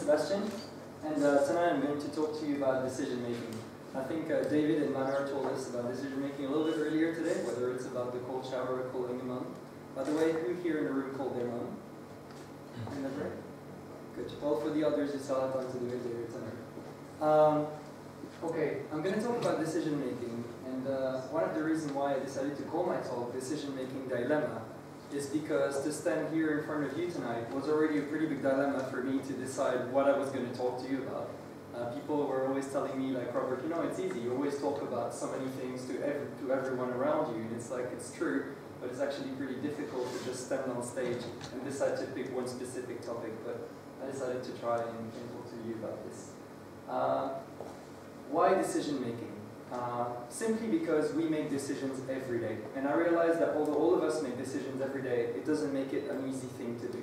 Sebastien, and tonight I'm going to talk to you about decision making. I think David and Manar told us about decision making a little bit earlier today, whether it's about the cold shower or calling a mom. By the way, who here in the room called their mom? In the break? Good. Well, for the others, you still have time to do it later tonight. Okay, I'm going to talk about decision making, and one of the reasons why I decided to call my talk Decision Making Dilemma is because to stand here in front of you tonight was already a pretty big dilemma for me to decide what I was going to talk to you about. People were always telling me, like, Robert, you know, it's easy, you always talk about so many things to everyone around you, and it's like, it's true, but it's actually pretty difficult to just stand on stage and decide to pick one specific topic, but I decided to try and talk to you about this. Why decision making? Simply because we make decisions every day. And I realize that although all of us make decisions every day, it doesn't make it an easy thing to do.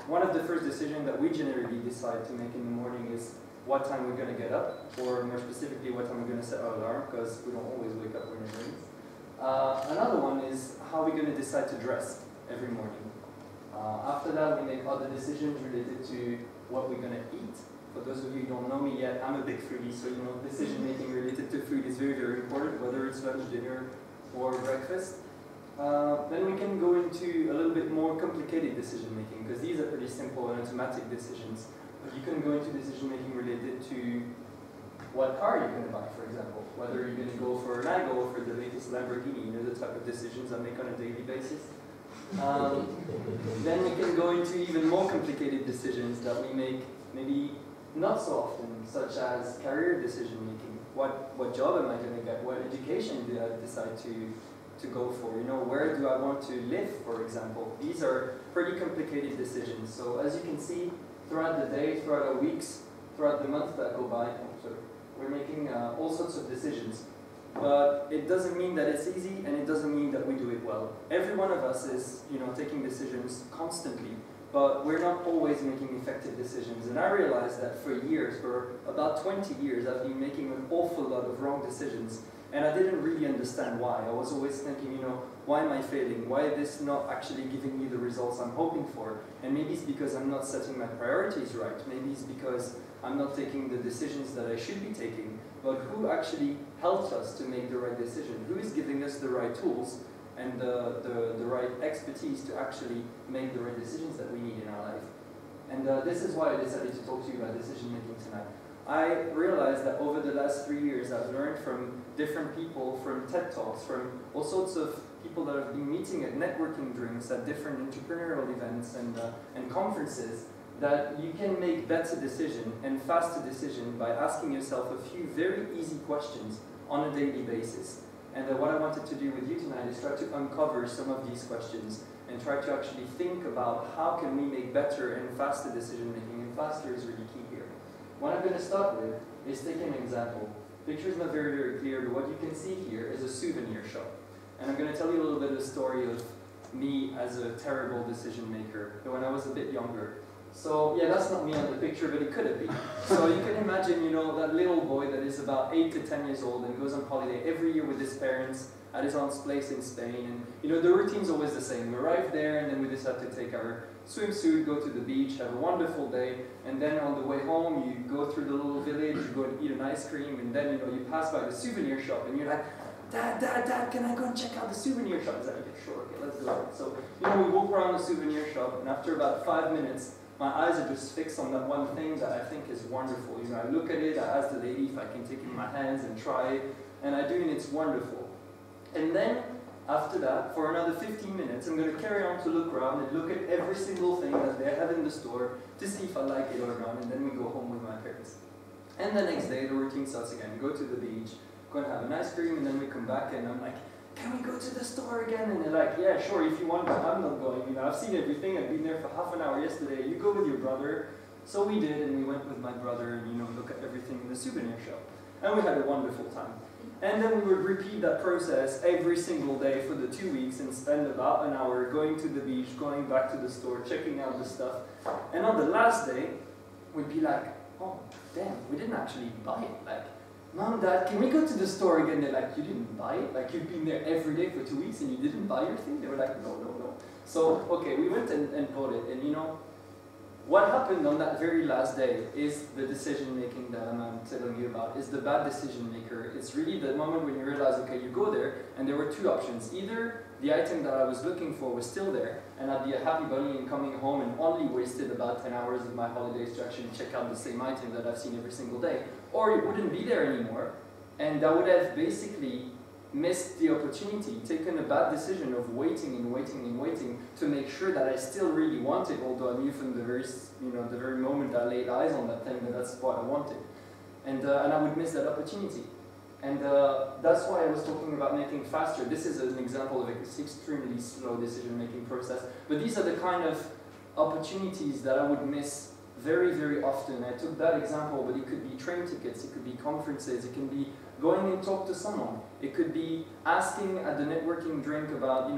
One of the first decisions that we generally decide to make in the morning is what time we're going to get up, or more specifically what time we're going to set our alarm, because we don't always wake up when it rains. Another one is how we're going to decide to dress every morning. After that, we make other decisions related to what we're going to eat. For those of you who don't know me yet, I'm a big foodie, so you know decision making related to food is very, very important, whether it's lunch, dinner, or breakfast. Then we can go into a little bit more complicated decision making, because these are pretty simple and automatic decisions. But you can go into decision making related to what car you're going to buy, for example. Whether you're going to go for an Ago or for the latest Lamborghini, you know, the type of decisions I make on a daily basis. Then we can go into even more complicated decisions that we make maybe not so often, such as career decision making. What job am I going to get? What education do I decide to go for? You know, where do I want to live, for example? These are pretty complicated decisions. So as you can see, throughout the day, throughout our weeks, throughout the months that go by, we're making all sorts of decisions. But it doesn't mean that it's easy, and it doesn't mean that we do it well. Every one of us is, you know, taking decisions constantly. But we're not always making effective decisions. And I realized that for years, for about 20 years, I've been making an awful lot of wrong decisions. And I didn't really understand why. I was always thinking, you know, why am I failing? Why is this not actually giving me the results I'm hoping for? And maybe it's because I'm not setting my priorities right. Maybe it's because I'm not taking the decisions that I should be taking. But who actually helps us to make the right decision? Who is giving us the right tools and the right expertise to actually make the right decisions that we need in our life? And this is why I decided to talk to you about decision making tonight. I realized that over the last 3 years I've learned from different people, from TED Talks, from all sorts of people that I've been meeting at networking drinks, at different entrepreneurial events and conferences, that you can make better decisions and faster decisions by asking yourself a few very easy questions on a daily basis. And what I wanted to do with you tonight is try to uncover some of these questions and try to actually think about how can we make better and faster decision making, and faster is really key here. What I'm going to start with is taking an example. The picture is not very, very clear, but what you can see here is a souvenir shop. And I'm going to tell you a little bit of the story of me as a terrible decision maker when I was a bit younger. So yeah, that's not me on the picture, but it could have been. So you can imagine, you know, that little boy that is about 8 to 10 years old and goes on holiday every year with his parents at his aunt's place in Spain. And you know, the routine's always the same. We arrive there and then we decide to take our swimsuit, go to the beach, have a wonderful day, and then on the way home you go through the little village, you go and eat an ice cream, and then you know, you pass by the souvenir shop and you're like, Dad, can I go and check out the souvenir shop? He's like, yeah, sure, okay, let's do it. So, you know, we walk around the souvenir shop, and after about 5 minutes, my eyes are just fixed on that one thing that I think is wonderful. You know, I look at it, I ask the lady if I can take it in my hands and try it, and I do, and it's wonderful. And then, after that, for another 15 minutes, I'm going to carry on to look around and look at every single thing that they have in the store to see if I like it or not, and then we go home with my parents. And the next day, the routine starts again. We go to the beach, go and have an ice cream, and then we come back, and I'm like, can we go to the store again? And they're like, yeah, sure, if you want, but I'm not going. You know, I've seen everything. I've been there for half an hour yesterday. You go with your brother. So we did, and we went with my brother and, you know, look at everything in the souvenir shop. And we had a wonderful time. And then we would repeat that process every single day for the 2 weeks and spend about an hour going to the beach, going back to the store, checking out the stuff. And on the last day, we'd be like, oh, damn, we didn't actually buy it. Like, Mom, Dad, can we go to the store again? They're like, you didn't buy it? Like, you've been there every day for 2 weeks and you didn't buy your thing? They were like, no. So, okay, we went and bought it. And, you know, What happened on that very last day is the decision making that I'm telling you about, is the bad decision maker. It's really the moment when you realize, okay, you go there, and there were two options. Either the item that I was looking for was still there, and I'd be a happy bunny and coming home and only wasted about 10 hours of my holidays to actually check out the same item that I've seen every single day, or it wouldn't be there anymore, and I would have basically missed the opportunity, taken a bad decision of waiting and waiting and waiting to make sure that I still really wanted, although I knew from the very moment I laid eyes on that thing that that's what I wanted. And I would miss that opportunity. And that's why I was talking about making faster. This is an example of an extremely slow decision-making process. But these are the kind of opportunities that I would miss very, very often. I took that example, but it could be train tickets, it could be conferences, it can be going and talk to someone. It could be asking at the networking drink about,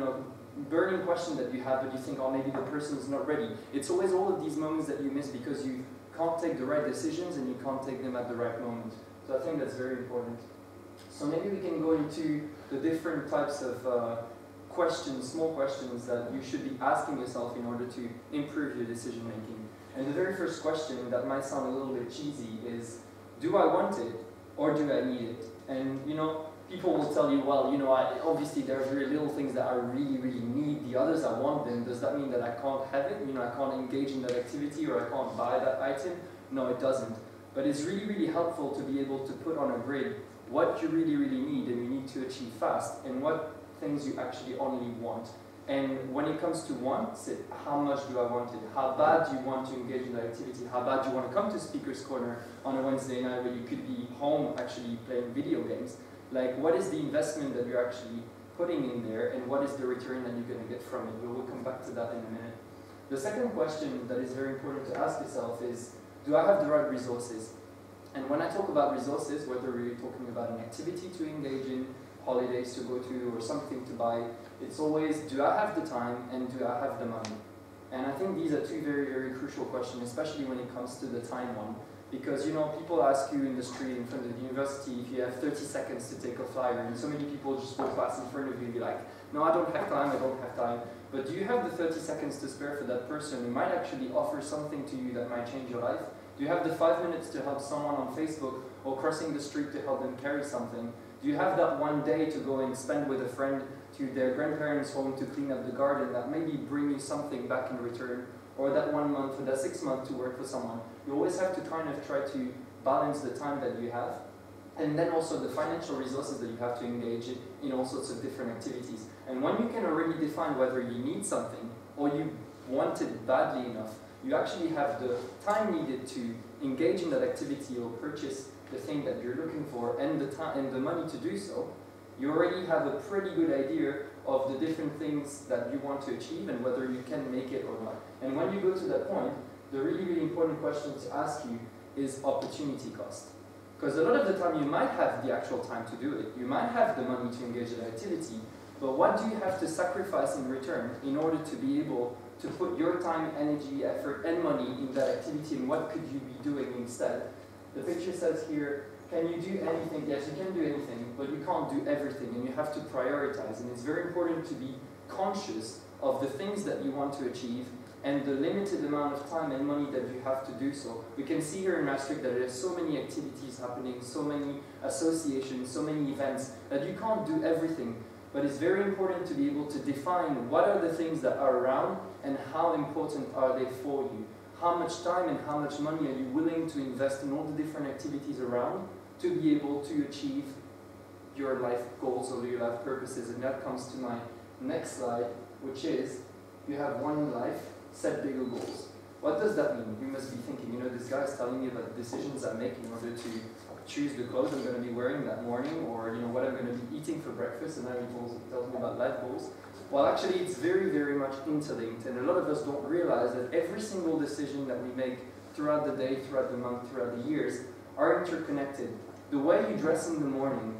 burning question that you have, but you think, oh, maybe the person's not ready. It's always all of these moments that you miss because you can't take the right decisions and you can't take them at the right moment. So I think that's very important. So maybe we can go into the different types of questions, small questions that you should be asking yourself in order to improve your decision making. And the very first question that might sound a little bit cheesy is, do I want it or do I need it? And people will tell you, well, obviously there are very little things that I really, really need. The others, I want them. Does that mean that I can't have it? I can't engage in that activity or I can't buy that item? No, it doesn't. But it's really, really helpful to be able to put on a grid what you really, really need and you need to achieve fast and what things you actually only want. And when it comes to wants, how much do I want it? How bad do you want to engage in that activity? How bad do you want to come to Speaker's Corner on a Wednesday night where you could be home actually playing video games? Like, what is the investment that you're actually putting in there and what is the return that you're going to get from it? We'll come back to that in a minute. The second question that is very important to ask yourself is, do I have the right resources? And when I talk about resources, whether we're talking about an activity to engage in, holidays to go to, or something to buy, it's always, do I have the time and do I have the money? And I think these are two very, very crucial questions, especially when it comes to the time one. Because, people ask you in the street in front of the university if you have 30 seconds to take a flyer, and so many people just walk past in front of you and be like, no, I don't have time, I don't have time. But do you have the 30 seconds to spare for that person who might actually offer something to you that might change your life? Do you have the 5 minutes to help someone on Facebook or crossing the street to help them carry something? Do you have that one day to go and spend with a friend to their grandparents' home to clean up the garden that maybe bring you something back in return? Or that 1 month or that 6 months to work for someone? You always have to kind of try to balance the time that you have. And then also the financial resources that you have to engage in all sorts of different activities. And when you can already define whether you need something or you want it badly enough, you actually have the time needed to engage in that activity or purchase the thing that you're looking for and the time and the money to do so, you already have a pretty good idea of the different things that you want to achieve and whether you can make it or not. And when you go to that point, the really, really important question to ask you is opportunity cost. Because a lot of the time you might have the actual time to do it, you might have the money to engage in activity, but what do you have to sacrifice in return in order to be able to put your time, energy, effort, and money in that activity, and what could you be doing instead? The picture says here, can you do anything? Yes, you can do anything, but you can't do everything, and you have to prioritize. And it's very important to be conscious of the things that you want to achieve and the limited amount of time and money that you have to do so. We can see here in Maastricht that there's so many activities happening, so many associations, so many events, that you can't do everything. But it's very important to be able to define what are the things that are around and how important are they for you. How much time and how much money are you willing to invest in all the different activities around to be able to achieve your life goals or your life purposes? And that comes to my next slide, which is, you have one life, set bigger goals. What does that mean? You must be thinking, this guy is telling me about the decisions I make in order to choose the clothes I'm going to be wearing that morning, or what I'm going to be eating for breakfast, and then he tells me about life goals. Well, actually, it's very, very much interlinked, and a lot of us don't realize that every single decision that we make throughout the day, throughout the month, throughout the years are interconnected. The way you dress in the morning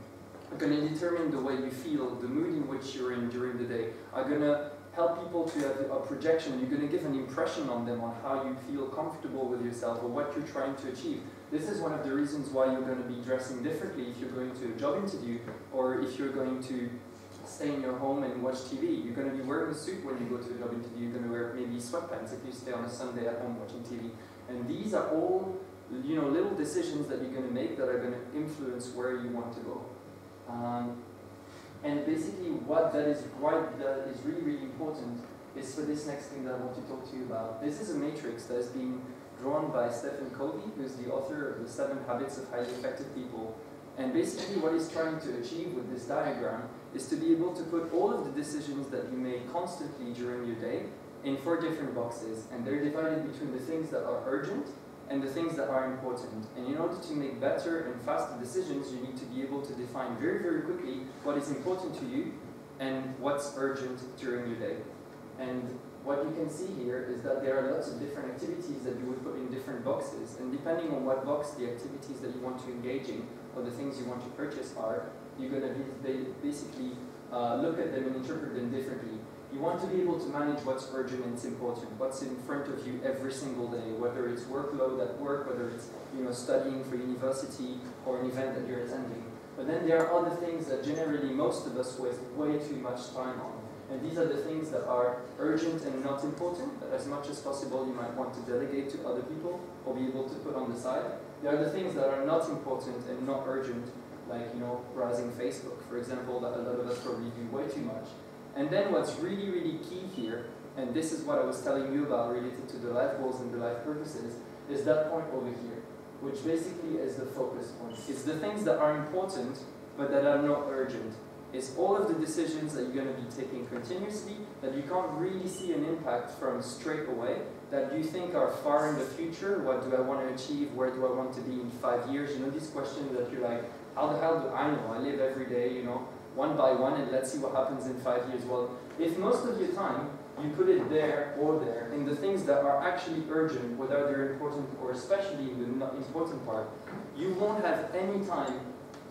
are going to determine the way you feel, the mood in which you're in during the day, are going to help people to have a projection. You're going to give an impression on them on how you feel comfortable with yourself or what you're trying to achieve. This is one of the reasons why you're going to be dressing differently if you're going to a job interview or if you're going to stay in your home and watch TV. You're going to be wearing a suit when you go to a job interview. You're going to wear maybe sweatpants if you stay on a Sunday at home watching TV. And these are all, you know, little decisions that you're going to make that are going to influence where you want to go. And basically what that is really, really important is for this next thing that I want to talk to you about. This is a matrix that is being drawn by Stephen Covey, who's the author of the 7 Habits of Highly Effective People. And basically what he's trying to achieve with this diagram is to be able to put all of the decisions that you make constantly during your day in 4 different boxes. And they're divided between the things that are urgent and the things that are important. And in order to make better and faster decisions, you need to be able to define very, very quickly what is important to you and what's urgent during your day. And what you can see here is that there are lots of different activities that you would put in different boxes, and depending on what box the activities that you want to engage in or the things you want to purchase are, you're going to basically look at them and interpret them differently. You want to be able to manage what's urgent and important, what's in front of you every single day, whether it's workload at work, whether it's, you know, studying for university or an event that you're attending. But then there are other things that generally most of us waste way too much time on. And these are the things that are urgent and not important, that as much as possible you might want to delegate to other people or be able to put on the side. There are the things that are not important and not urgent, like, you know, browsing Facebook, for example, that a lot of us probably do way too much. And then what's really, really key here, and this is what I was telling you about related to the life goals and the life purposes, is that point over here, which basically is the focus point. It's the things that are important, but that are not urgent. It's all of the decisions that you're going to be taking continuously, that you can't really see an impact from straight away, that you think are far in the future. What do I want to achieve? Where do I want to be in 5 years? You know, these questions that you're like, how the hell do I know? I live every day, you know, one by one, and let's see what happens in 5 years. Well, if most of your time you put it there or there in the things that are actually urgent, whether they're important or especially the not important part, you won't have any time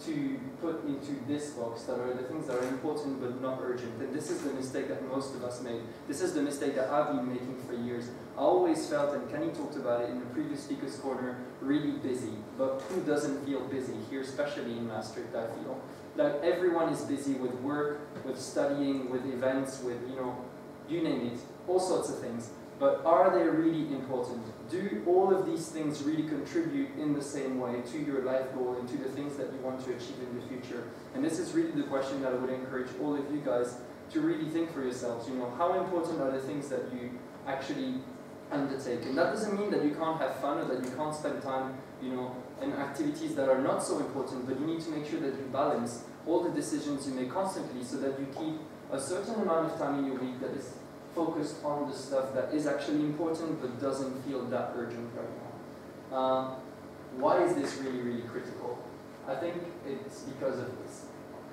to put into this box that are the things that are important but not urgent. And this is the mistake that most of us made. This is the mistake that I've been making for years. I always felt, and Kenny talked about it in the previous Speaker's Corner, really busy. But who doesn't feel busy here, especially in Maastricht, I feel? Like everyone is busy with work, with studying, with events, with, you know, you name it, all sorts of things. But are they really important? Do all of these things really contribute in the same way to your life goal and to the things that you want to achieve in the future? And this is really the question that I would encourage all of you guys to really think for yourselves. You know, how important are the things that you actually undertake? And that doesn't mean that you can't have fun or that you can't spend time, you know, in activities that are not so important, but you need to make sure that you balance all the decisions you make constantly so that you keep a certain amount of time in your week that is focused on the stuff that is actually important but doesn't feel that urgent right now. Why is this really, really critical? I think it's because of this.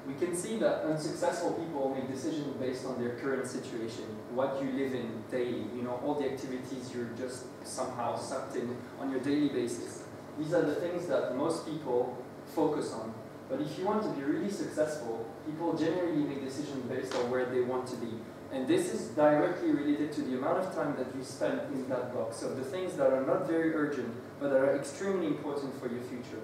We can see that unsuccessful people make decisions based on their current situation, what you live in daily, you know, all the activities you're just somehow sucked in on your daily basis. These are the things that most people focus on. But if you want to be really successful, people generally make decisions based on where they want to be. And this is directly related to the amount of time that you spend in that box. So the things that are not very urgent, but that are extremely important for your future.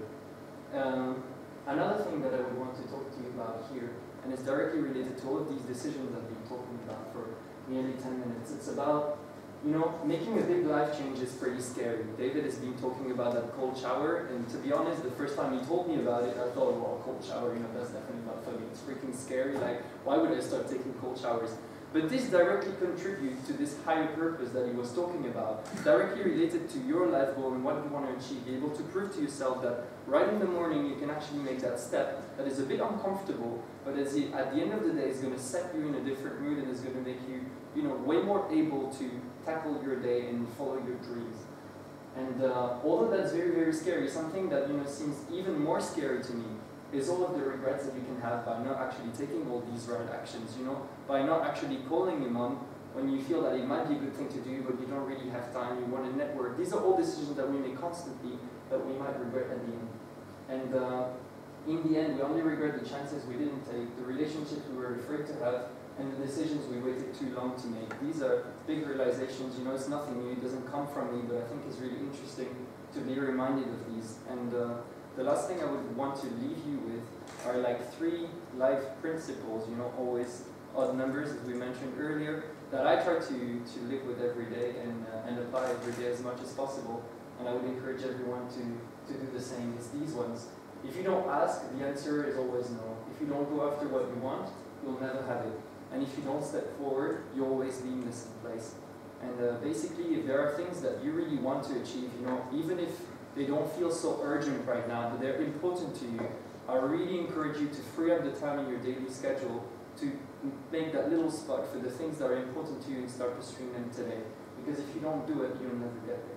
Another thing that I would want to talk to you about here, and it's directly related to all of these decisions I've been talking about for nearly 10 minutes. It's about, you know, making a big life change is pretty scary. David has been talking about that cold shower, and to be honest, the first time he told me about it, I thought, well, cold shower, you know, that's definitely not for me. It's freaking scary. Like, why would I start taking cold showers? But this directly contributes to this higher purpose that he was talking about, directly related to your life goal and what you want to achieve. Be able to prove to yourself that right in the morning you can actually make that step that is a bit uncomfortable, but at the end of the day is going to set you in a different mood and is going to make you, you know, way more able to tackle your day and follow your dreams. And although that's very, very scary, something that, you know, seems even more scary to me is all of the regrets that you can have by not actually taking all these right actions, you know, by not actually calling your mom when you feel that it might be a good thing to do, but you don't really have time, you want to network. These are all decisions that we make constantly that we might regret at the end. And in the end, we only regret the chances we didn't take, the relationships we were afraid to have, and the decisions we waited too long to make. These are big realizations, you know, it's nothing new, it doesn't come from me, but I think it's really interesting to be reminded of these. And the last thing I would want to leave you with are like 3 life principles, you know, always odd numbers, as we mentioned earlier, that I try to live with every day and apply every day as much as possible. And I would encourage everyone to do the same. It's these ones. If you don't ask, the answer is always no. If you don't go after what you want, you'll never have it. And if you don't step forward, you'll always be in the same place. And basically, if there are things that you really want to achieve, you know, even if they don't feel so urgent right now, but they're important to you, I really encourage you to free up the time in your daily schedule to make that little spot for the things that are important to you and start pursuing them today. Because if you don't do it, you'll never get there.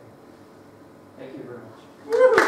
Thank you very much.